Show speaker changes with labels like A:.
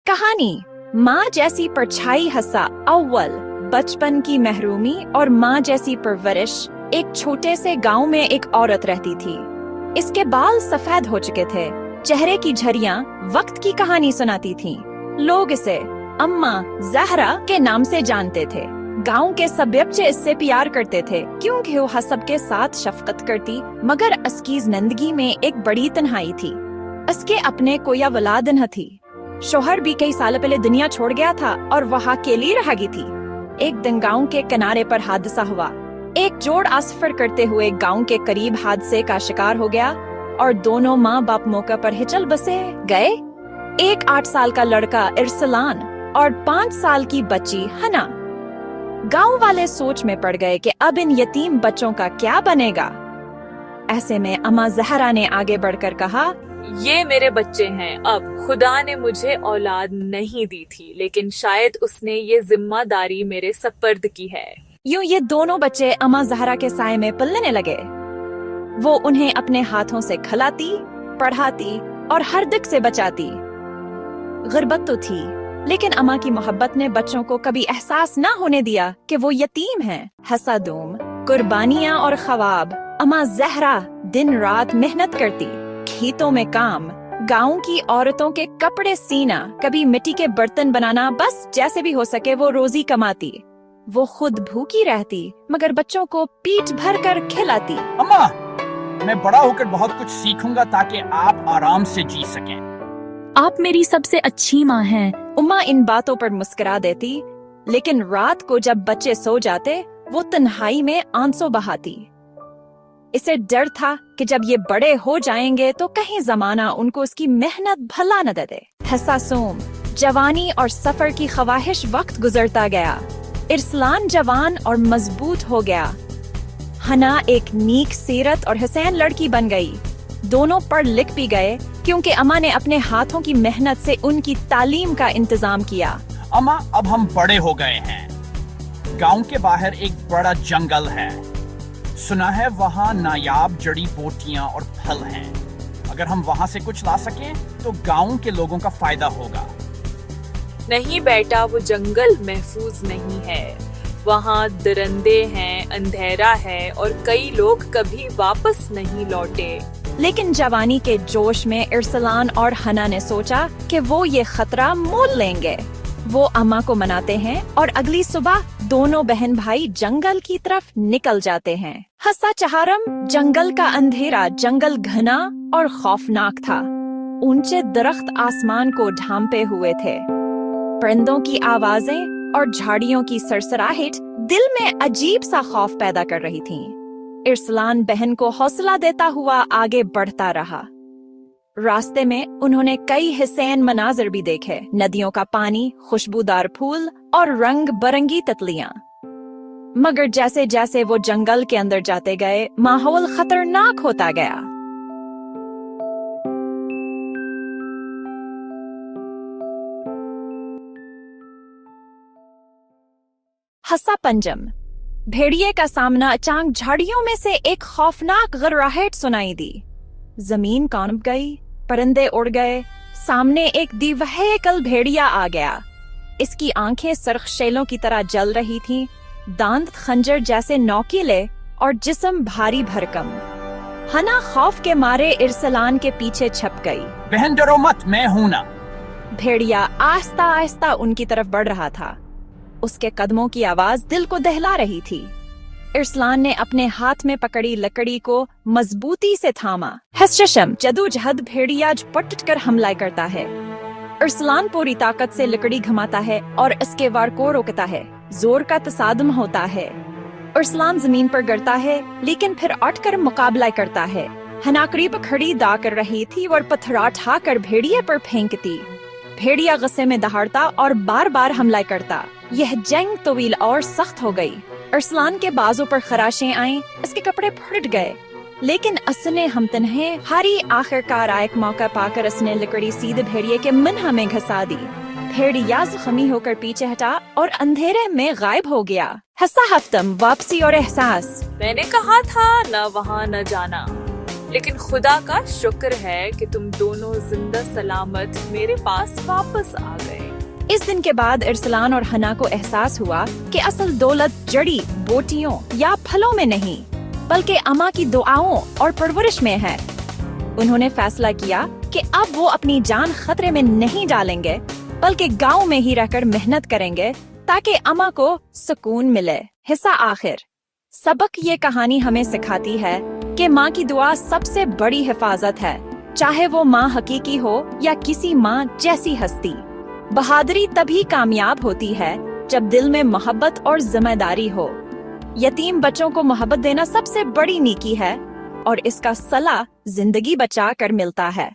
A: कहानी माँ जैसी परछाई हस्सा अव्वल बचपन की महरूमी और माँ जैसी परवरिश। एक छोटे से गांव में एक औरत रहती थी। इसके बाल सफेद हो चुके थे, चेहरे की झरियां वक्त की कहानी सुनाती थीं। लोग इसे अम्मा ज़हरा के नाम से जानते थे। गांव के सब बच्चे इससे प्यार करते थे क्योंकि वो सबके साथ शफकत करती। मगर इसकी जिंदगी में एक बड़ी तन्हाई थी। इसके अपने कोई औलाद न थी। शोहर भी कई साल पहले दुनिया छोड़ गया था और वह अकेली रह गई थी। एक दिन गांव के किनारे पर हादसा हुआ। एक जोड़ सफर करते हुए गांव के करीब हादसे का शिकार हो गया और दोनों माँ बाप मौके पर हिचल बसे गए। एक 8 साल का लड़का इरसलान और 5 साल की बच्ची हना। गांव वाले सोच में पड़ गए कि अब इन यतीम बच्चों का क्या बनेगा। ऐसे में अम्मा ज़हरा ने आगे बढ़कर कहा,
B: ये मेरे बच्चे हैं। अब खुदा ने मुझे औलाद नहीं दी थी, लेकिन शायद उसने ये जिम्मेदारी मेरे सपर्द की है।
A: यूं ये दोनों बच्चे अम्मा ज़हरा के साए में पलने लगे। वो उन्हें अपने हाथों से खिलाती, पढ़ाती और हर दिक से बचाती। गुर्बत तो थी, लेकिन अम्मा की मोहब्बत ने बच्चों को कभी एहसास ना होने दिया कि वो यतीम हैं। हसादूम, कुर्बानियां और ख्वाब। अम्मा ज़हरा दिन रात मेहनत करती, खेतों में काम, गांव की औरतों के कपड़े सीना, कभी मिट्टी के बर्तन बनाना, बस जैसे भी हो सके वो रोजी कमाती। वो खुद भूखी रहती मगर बच्चों को पीठ भर कर खिलाती।
C: अम्मा, मैं बड़ा होकर बहुत कुछ सीखूंगा ताकि आप आराम से जी सकें।
D: आप मेरी सबसे अच्छी माँ हैं।
A: उम्मा इन बातों पर मुस्कुरा देती, लेकिन रात को जब बच्चे सो जाते वो तन्हाई में आंसू बहाती। इसे डर था कि जब ये बड़े हो जाएंगे तो कहीं जमाना उनको उसकी मेहनत भला न दे दे। हसासोम, जवानी और सफर की ख्वाहिश। वक्त गुजरता गया। इरसलान जवान और मजबूत हो गया। हना एक नीक सीरत और हसैन लड़की बन गई। दोनों पढ़ लिख भी गए क्योंकि अम्मा ने अपने हाथों की मेहनत से उनकी तालीम का इंतजाम किया।
C: अम्मा, अब हम बड़े हो गए हैं। गांव के बाहर एक बड़ा जंगल है। सुना है वहाँ नायाब जड़ी बूटियां और फल हैं। अगर हम वहाँ से कुछ ला सकें तो गांव के लोगों का फायदा होगा।
B: नहीं बेटा, वो जंगल महफूज नहीं है। वहाँ दरिंदे हैं, अंधेरा है और कई लोग कभी वापस नहीं लौटे।
A: लेकिन जवानी के जोश में इरसलान और हना ने सोचा कि वो ये खतरा मोल लेंगे। वो अम्मा को मनाते हैं और अगली सुबह दोनों बहन भाई जंगल की तरफ निकल जाते हैं। हस्सा चहारम जंगल का अंधेरा, जंगल घना और खौफनाक था। ऊंचे दरख्त आसमान को ढांपे हुए थे। परिंदों की आवाजें और झाड़ियों की सरसराहट दिल में अजीब सा खौफ पैदा कर रही थीं। इरसलान बहन को हौसला देता हुआ आगे बढ़ता रहा। रास्ते में उन्होंने कई हसीन मनाजिर भी देखे। नदियों का पानी, खुशबूदार फूल और रंग बिरंगी तितलियां। मगर जैसे जैसे वो जंगल के अंदर जाते गए माहौल खतरनाक होता गया। हस्सा पंजम, भेड़िए का सामना अचानक झाड़ियों में से एक खौफनाक गर्राहट सुनाई दी। जमीन कांप गई, परिंदे उड़ गए। सामने एक दिव्यकल भेड़िया आ गया। इसकी आंखें सरखशेलों की तरह जल रही थीं, दांत खंजर जैसे नोकीले और जिस्म भारी भरकम। हना खौफ के मारे इरसलान के पीछे छप गई।
C: बहन डरो मत, मैं हूं ना।
A: भेड़िया आहिस्ता आहिस्ता उनकी तरफ बढ़ रहा था। उसके कदमों की आवाज दिल को दहला रही थी। इरसलान ने अपने हाथ में पकड़ी लकड़ी को मजबूती से थामा। हस्शम जदोजहद भेड़िया पट कर हमला करता है। इरसलान पूरी ताकत से लकड़ी घुमाता है और इसके वार को रोकता है। जोर का तसादम होता है। इरसलान जमीन पर गिरता है, लेकिन फिर उठकर मुकाबला करता है। हना करीब खड़ी दा कर रही थी और पत्थर उठाकर भेड़िए पर फेंकती। भेड़िया गुस्से में दहाड़ता और बार बार हमला करता। यह जंग तवील और सख्त हो गई। इरसलान के बाजू पर खराशें आईं, इसके कपड़े फट गए, लेकिन असले हमतन्हे हारी। आखिरकार एक मौका पाकर उसने लकड़ी सीधे भेड़िए के मुंह में घसा दी। भेड़िया जख्मी होकर पीछे हटा और अंधेरे में गायब हो गया। हस्सा हफ्तम, वापसी और एहसास।
B: मैंने कहा था न वहाँ न जाना। लेकिन खुदा का शुक्र है कि तुम दोनों जिंदा सलामत मेरे पास वापस आ गए।
A: इस दिन के बाद इरसलान और हना को एहसास हुआ कि असल दौलत जड़ी बोटियों या फलों में नहीं बल्कि अम्मा की दुआओं और परवरिश में है। उन्होंने फैसला किया कि अब वो अपनी जान खतरे में नहीं डालेंगे बल्कि गांव में ही रहकर मेहनत करेंगे ताकि अम्मा को सुकून मिले। हिस्सा आखिर। सबक ये कहानी हमें सिखाती है कि माँ की दुआ सबसे बड़ी हिफाजत है, चाहे वो माँ हकीकी हो या किसी माँ जैसी हस्ती। बहादुरी तभी कामयाब होती है जब दिल में मोहब्बत और जिम्मेदारी हो। यतीम बच्चों को मोहब्बत देना सबसे बड़ी नेकी है और इसका सला जिंदगी बचा कर मिलता है।